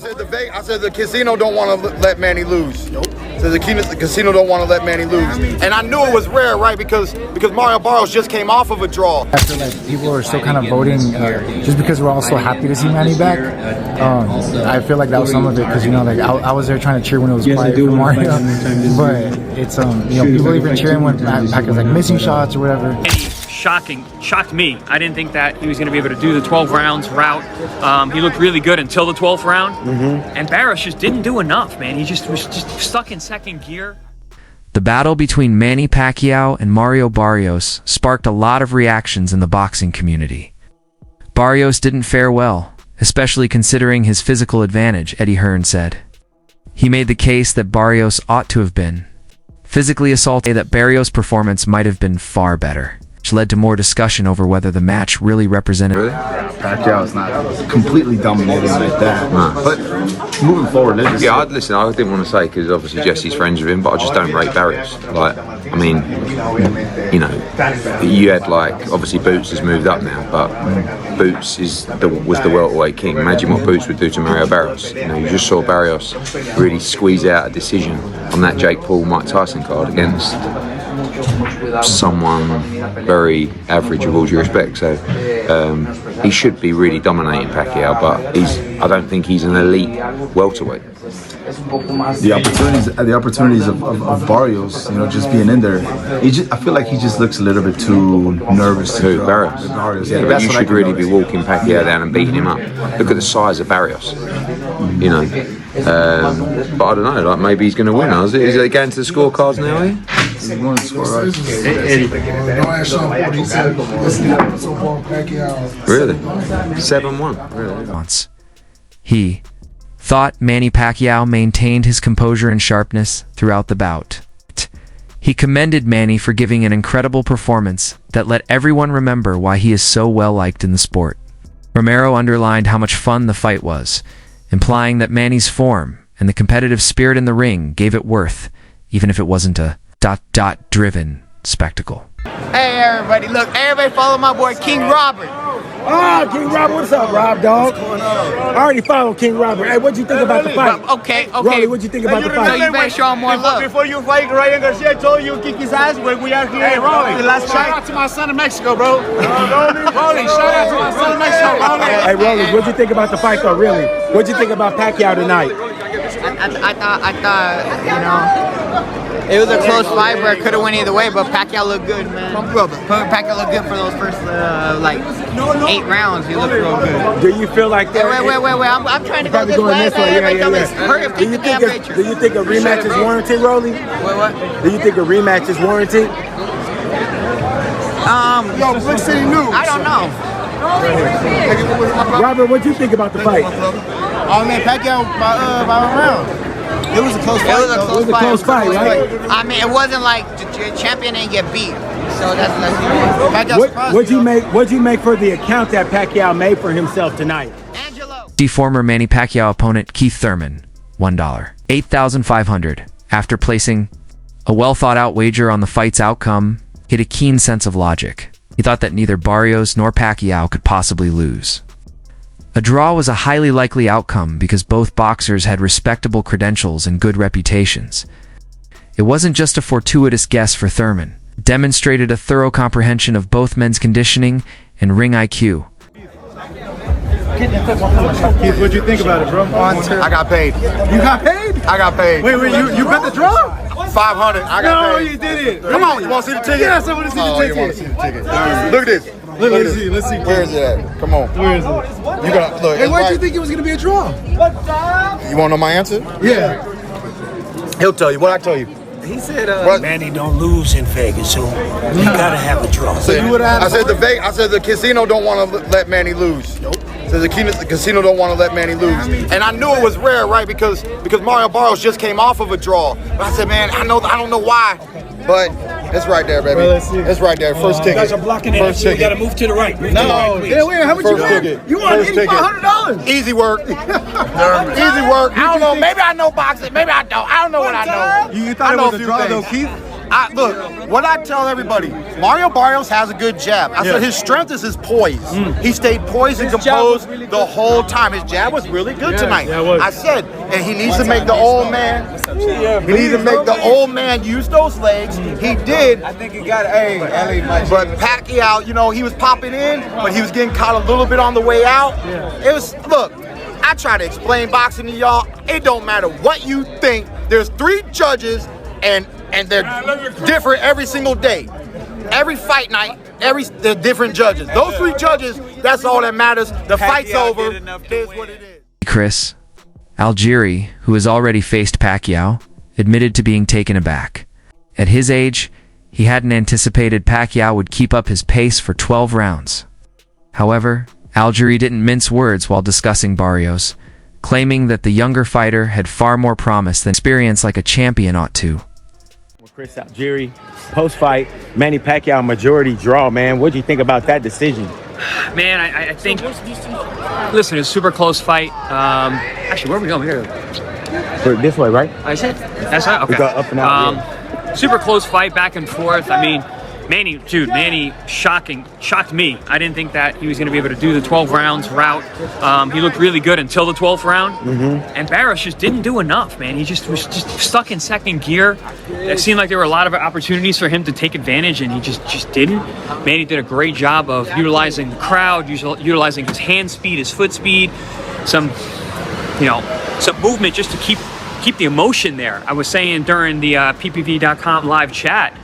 I said the casino don't want to let Manny lose. Nope. So the casino don't want to let Manny lose. And I knew it was rare, right? Because Mario Barrios just came off of a draw. I feel like people are still kind of voting just because we're all so happy to see Manny back. I feel like that was some of it because, you know, like I was there trying to cheer when it was quiet for Mario. But it's, you know, people even cheering when Pacquiao's like missing shots or whatever. Shocked me. I didn't think that he was going to be able to do the 12 rounds route. He looked really good until the 12th round. And Barrios just didn't do enough, man. He just was stuck in second gear. The battle between Manny Pacquiao and Mario Barrios sparked a lot of reactions in the boxing community. Barrios didn't fare well, especially considering his physical advantage, Eddie Hearn said. He made the case that Barrios ought to have been physically assaulted, that Barrios' performance might have been far better, which led to more discussion over whether the match really represented. Pacquiao is not completely dominating like that. But moving forward, listen, I didn't want to say because obviously Jesse's friends with him, but I just don't rate Barrios. Like, I mean, you know, you had like obviously Boots has moved up now, but Boots was the welterweight king. Imagine what Boots would do to Mario Barrios. You know, you just saw Barrios really squeeze out a decision on that Jake Paul-Mike Tyson card against someone very average with all due respect. So he should be really dominating Pacquiao, but I don't think he's an elite welterweight. The opportunities of Barrios, you know, just being in there, I feel like he just looks a little bit too nervous. Who, Barrios? Yeah, but you should really be walking Pacquiao down and beating him up. Look at the size of Barrios, you know. But I don't know, like maybe he's going to win. Is he going to the scorecards now? He's going to score, right? Really? 7-1. Really? Once. He thought Manny Pacquiao maintained his composure and sharpness throughout the bout. He commended Manny for giving an incredible performance that let everyone remember why he is so well liked in the sport. Romero underlined how much fun the fight was, implying that Manny's form and the competitive spirit in the ring gave it worth, even if it wasn't a driven spectacle. Hey everybody, look, everybody follow my boy King Robert. Oh, King Robert, what's up, Rob, dog? I already followed King Robert. Hey, what'd you think about the fight? Okay. Rolly, what'd you think about the fight? So you better show him more love. Before you fight, Ryan Garcia told you to kick his ass when we are here. Hey, Rolly, the last fight. Shout out to my son in Mexico, bro. Rolly, shout out to my son in Mexico, Rolly. Hey, Rolly, what'd you think about the fight, though, really? What'd you think about Pacquiao tonight? I thought, you know, it was a close fight where it could have went either way, but Pacquiao looked good, man. Pacquiao looked good for those first, like, 8 rounds. He looked real good. Do you feel like that? Wait. I'm trying to go this way. Yeah. Do you think a rematch is warranted, Rolly? What? Do you think a rematch is warranted? Yo, Brick City News. I don't know. Robert, what'd you think about the fight? Oh man, Pacquiao by a round. It was a close fight. It was a close fight, right? I mean, it wasn't like the champion didn't get beat. So that's What'd you make for the account that Pacquiao made for himself tonight? The former Manny Pacquiao opponent Keith Thurman, $1, 8,500. After placing a well-thought-out wager on the fight's outcome, he had a keen sense of logic. He thought that neither Barrios nor Pacquiao could possibly lose. A draw was a highly likely outcome because both boxers had respectable credentials and good reputations. It wasn't just a fortuitous guess for Thurman. It demonstrated a thorough comprehension of both men's conditioning and ring IQ. Keith, what'd you think about it, bro? I got paid. You got paid? I got paid. Wait, you bet the draw? 500. I got paid. No, you didn't. Come on, you want to see the ticket? Yes, I want to see the ticket. You want to see the ticket? Look at this. Let's see. Where is it at? Come on. Where is it? You gotta look. Hey, why did you think it was gonna be a draw? You wanna know my answer? Yeah. He'll tell you. What I tell you? He said, Manny don't lose in Vegas, so you gotta have a draw. I said the casino don't want to let Manny lose. Nope. So the casino don't want to let Manny lose. And I knew it was rare, right? Because Mario Barrios just came off of a draw. But I said, man, I don't know why. But it's right there, baby. It's right there. First ticket. You guys are blocking it. You gotta move to the right. wait, how much you win? You won $8,500. Easy work. Easy work. I don't know. Maybe I know boxing. Maybe I don't. I don't know what I know. You thought it was a draw, though, Keith? Look, what I tell everybody, Mario Barrios has a good jab. I said his strength is his poise. He stayed poised and composed the whole time. His jab was really good tonight. I said, and he needs to make the old man. He needs to make the old man use those legs. He did. I think he got But Pacquiao, you know, he was popping in, but he was getting caught a little bit on the way out. It was, look, I try to explain boxing to y'all. It don't matter what you think. There's 3 judges, and they're different every single day. Every fight night, they're different judges. Those 3 judges, that's all that matters. The fight's over. It is what it is. Chris Algieri, who has already faced Pacquiao, admitted to being taken aback. At his age, he hadn't anticipated Pacquiao would keep up his pace for 12 rounds. However, Algieri didn't mince words while discussing Barrios, claiming that the younger fighter had far more promise than experience like a champion ought to. Chris Algieri, post-fight, Manny Pacquiao majority draw, man. What do you think about that decision? Man, I think, listen, it's a super close fight. Actually, where are we going? We gotta This way, right? I said? That's right? Okay. We got up and out, Super close fight, back and forth. I mean, Manny shocked me. I didn't think that he was going to be able to do the 12 rounds route. He looked really good until the 12th round. And Barrios just didn't do enough, man. He just was stuck in second gear. It seemed like there were a lot of opportunities for him to take advantage, and he just didn't. Manny did a great job of utilizing the crowd, utilizing his hand speed, his foot speed, some movement just to keep the emotion there. I was saying during the PPV.com live chat,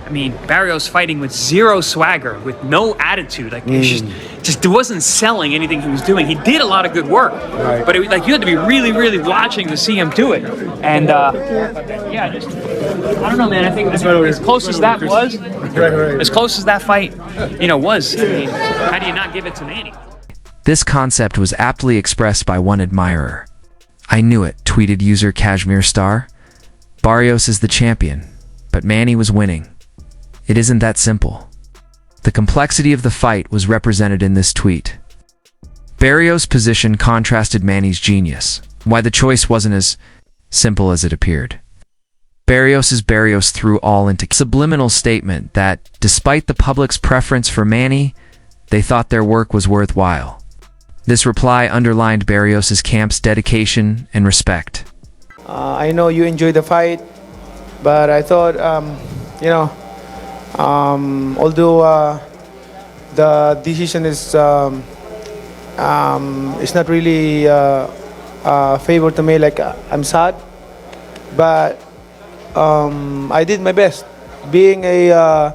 I mean, Barrios fighting with zero swagger, with no attitude. Like, it just wasn't selling anything he was doing. He did a lot of good work, but you had to be really, really watching to see him do it. And I don't know, man. I think as close as that was, as close as that fight, was. I mean, how do you not give it to Manny? This concept was aptly expressed by one admirer. "I knew it," tweeted user Kashmir Star. "Barrios is the champion, but Manny was winning. It isn't that simple." The complexity of the fight was represented in this tweet. Barrios' position contrasted Manny's genius, why the choice wasn't as simple as it appeared. Barrios threw all into a subliminal statement that, despite the public's preference for Manny, they thought their work was worthwhile. This reply underlined Barrios' camp's dedication and respect. I know you enjoyed the fight, but I thought, although the decision is not really favor to me, like I'm sad, but I did my best. Being a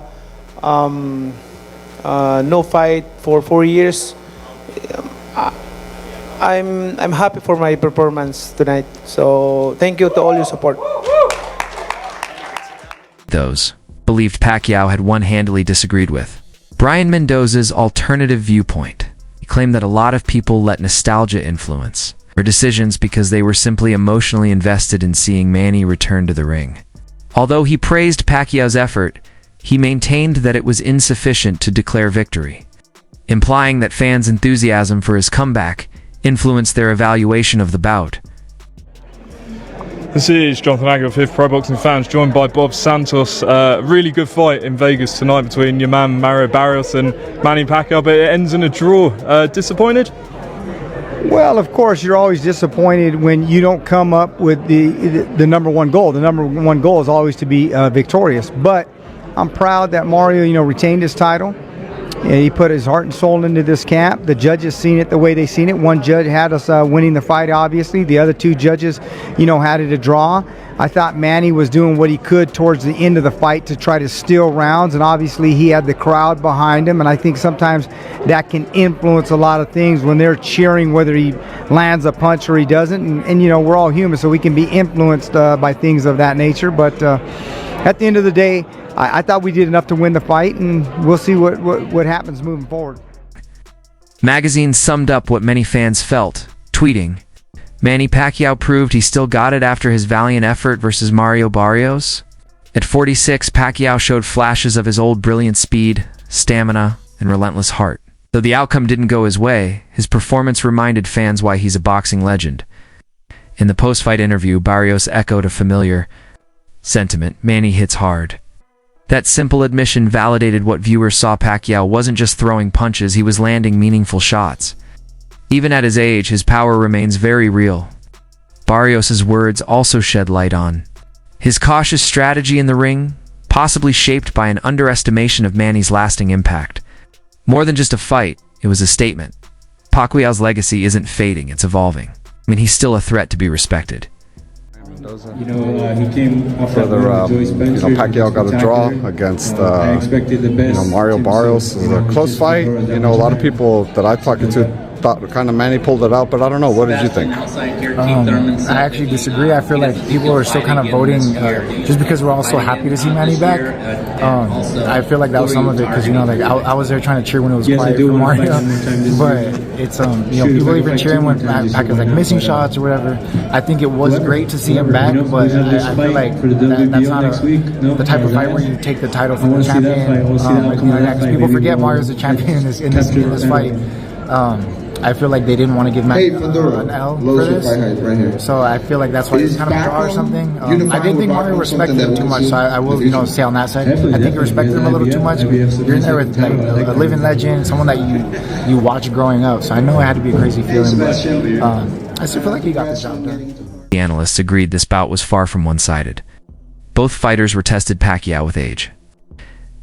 no fight for 4 years, I'm happy for my performance tonight. So thank you to all your support. Those believed Pacquiao had one-handedly disagreed with. Brian Mendoza's alternative viewpoint. He claimed that a lot of people let nostalgia influence their decisions because they were simply emotionally invested in seeing Manny return to the ring. Although he praised Pacquiao's effort, he maintained that it was insufficient to declare victory, implying that fans' enthusiasm for his comeback influenced their evaluation of the bout. This is Jonathan Agger of Fifth Pro Boxing Fans, joined by Bob Santos. Really good fight in Vegas tonight between your man Mario Barrios and Manny Pacquiao, but it ends in a draw. Disappointed? Well, of course, you're always disappointed when you don't come up with the number one goal. The number one goal is always to be victorious. But I'm proud that Mario, retained his title. And he put his heart and soul into this camp. The judges seen it the way they seen it. One judge had us winning the fight, obviously. The other 2 judges, had it a draw. I thought Manny was doing what he could towards the end of the fight to try to steal rounds, and obviously he had the crowd behind him, and I think sometimes that can influence a lot of things when they're cheering whether he lands a punch or he doesn't. And we're all human, so we can be influenced by things of that nature. But at the end of the day, I thought we did enough to win the fight, and we'll see what happens moving forward. Magazine summed up what many fans felt, tweeting, "Manny Pacquiao proved he still got it after his valiant effort versus Mario Barrios." At 46, Pacquiao showed flashes of his old brilliant speed, stamina, and relentless heart. Though the outcome didn't go his way, his performance reminded fans why he's a boxing legend. In the post-fight interview, Barrios echoed a familiar sentiment: "Manny hits hard. That simple admission validated what viewers saw. Pacquiao wasn't just throwing punches, he was landing meaningful shots. Even at his age, his power remains very real. Barrios' words also shed light on his cautious strategy in the ring, possibly shaped by an underestimation of Manny's lasting impact. More than just a fight, it was a statement. Pacquiao's legacy isn't fading, it's evolving. I mean, he's still a threat to be respected. He came off Pacquiao got a draw against Mario Barrios. It was a close fight. A lot of people that I talked to thought kind of Manny pulled it out, but I don't know. What did you think? I actually disagree. I feel like people are still kind of voting just because we're all so happy to see Manny back. I feel like that was some of it because I was there trying to cheer when it was quiet for Mario, but it's people even cheering when Pacquiao's like missing shots or whatever. I think it was great to see him back, but I feel like that's not the type of fight where you take the title from the champion. Because people forget Mario's the champion in this fight. I feel like they didn't want to give Manny an L for this, so I feel like that's why it's kind of a draw or something. I didn't think Mario respected him too much, so I will, say on that side. I think he respected him a little too much. You're in there with like a living legend, someone that you watch growing up, so I know it had to be a crazy feeling, but I still feel like he got the job done. The analysts agreed this bout was far from one-sided. Both fighters were tested. Pacquiao with age,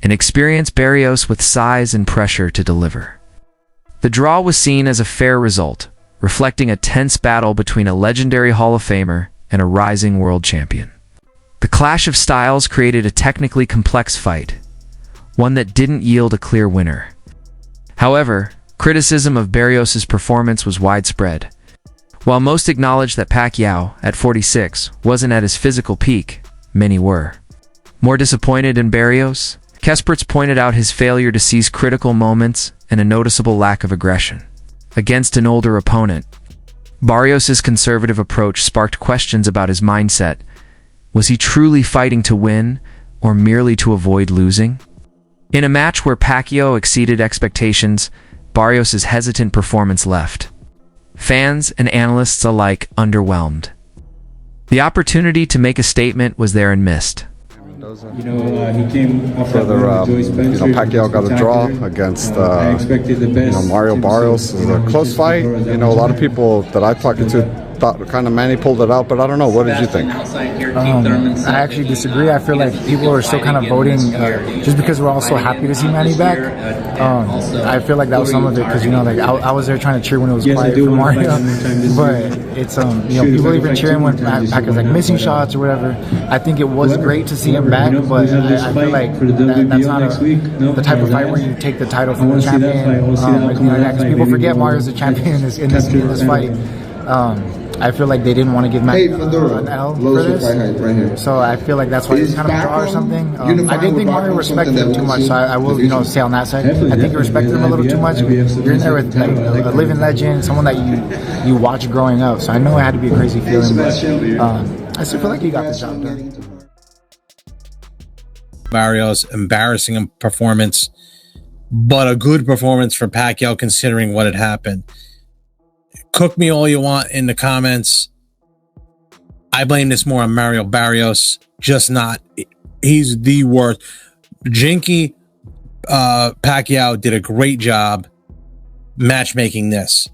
an experienced Barrios with size and pressure to deliver. The draw was seen as a fair result, reflecting a tense battle between a legendary Hall of Famer and a rising world champion. The clash of styles created a technically complex fight, one that didn't yield a clear winner. However, criticism of Barrios' performance was widespread. While most acknowledged that Pacquiao, at 46, wasn't at his physical peak, many were more disappointed in Barrios. Experts pointed out his failure to seize critical moments and a noticeable lack of aggression. Against an older opponent, Barrios' conservative approach sparked questions about his mindset. Was he truly fighting to win, or merely to avoid losing? In a match where Pacquiao exceeded expectations, Barrios' hesitant performance left fans and analysts alike underwhelmed. The opportunity to make a statement was there and missed. He came off Pacquiao got a draw against Mario Barrios. It was a close fight. A lot of people that I talked to thought kind of Manny pulled it out, but I don't know. What did you think? I actually disagree. I feel like people are still kind of voting just because we're all so happy to see Manny back. I feel like that was some of it because I was there trying to cheer when it was quiet for Mario, but it's people even cheering when Pacquiao's like missing shots or whatever. I think it was great to see him back, but I feel like that's not the type of fight where you take the title from the champion. Because people forget Mario's the champion in this fight. I feel like they didn't want to give Manny an L for this, so I feel like that's why it's kind of a draw or something. I didn't think Mario respected him too much, so I will, say on that side. I think he respected him a little too much. You're in there with like a living legend, someone that you watch growing up, so I know it had to be a crazy feeling, but I still feel like he got the job done. Barrios, embarrassing performance, but a good performance for Pacquiao considering what had happened. Cook me all you want in the comments. I blame this more on Mario Barrios. Just not. He's the worst. Jinky Pacquiao did a great job matchmaking this.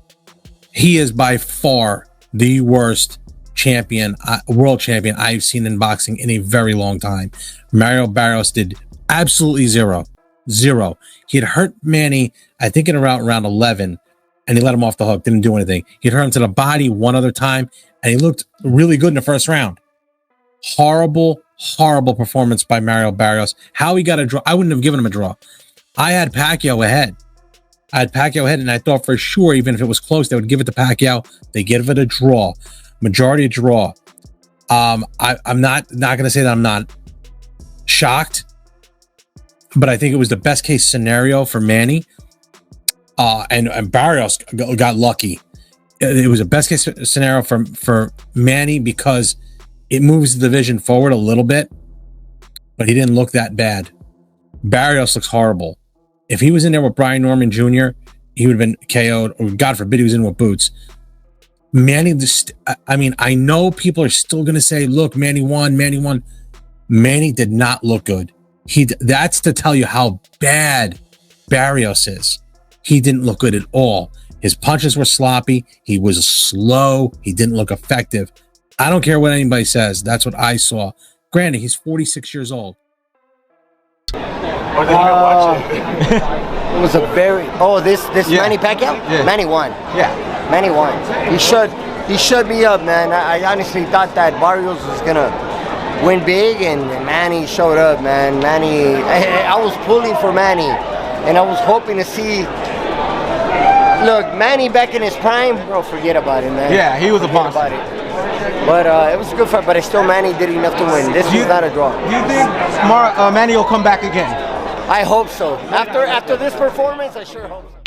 He is by far the worst champion, world champion I've seen in boxing in a very long time. Mario Barrios did absolutely zero. He had hurt Manny, I think in around round 11, and he let him off the hook, didn't do anything. He'd hurt him to the body one other time, and he looked really good in the first round. Horrible performance by Mario Barrios. How he got a draw, I wouldn't have given him a draw. I had Pacquiao ahead. And I thought for sure, even if it was close, they would give it to Pacquiao. They give it a draw. Majority draw. I'm not going to say that I'm not shocked, but I think it was the best case scenario for Manny. And Barrios got lucky. It was a best case scenario for Manny because it moves the division forward a little bit, but he didn't look that bad. Barrios looks horrible. If he was in there with Brian Norman Jr., he would have been KO'd, or God forbid he was in with Boots. Manny, I know people are still going to say, look, Manny won. Manny did not look good. That's to tell you how bad Barrios is. He didn't look good at all. His punches were sloppy. He was slow. He didn't look effective. I don't care what anybody says. That's what I saw. Granted, he's 46 years old. It was a very this Manny Pacquiao? Yeah. Manny won. Yeah. Manny won. He shut me up, man. I honestly thought that Barrios was gonna win big, and Manny showed up, man. Manny, I was pulling for Manny, and I was hoping to see. Look, Manny back in his prime, bro. Forget about it, man. Yeah, he was a monster. But it was a good fight, but still Manny did enough to win. This was not a draw. Do you think Manny will come back again? I hope so. After this performance, I sure hope so.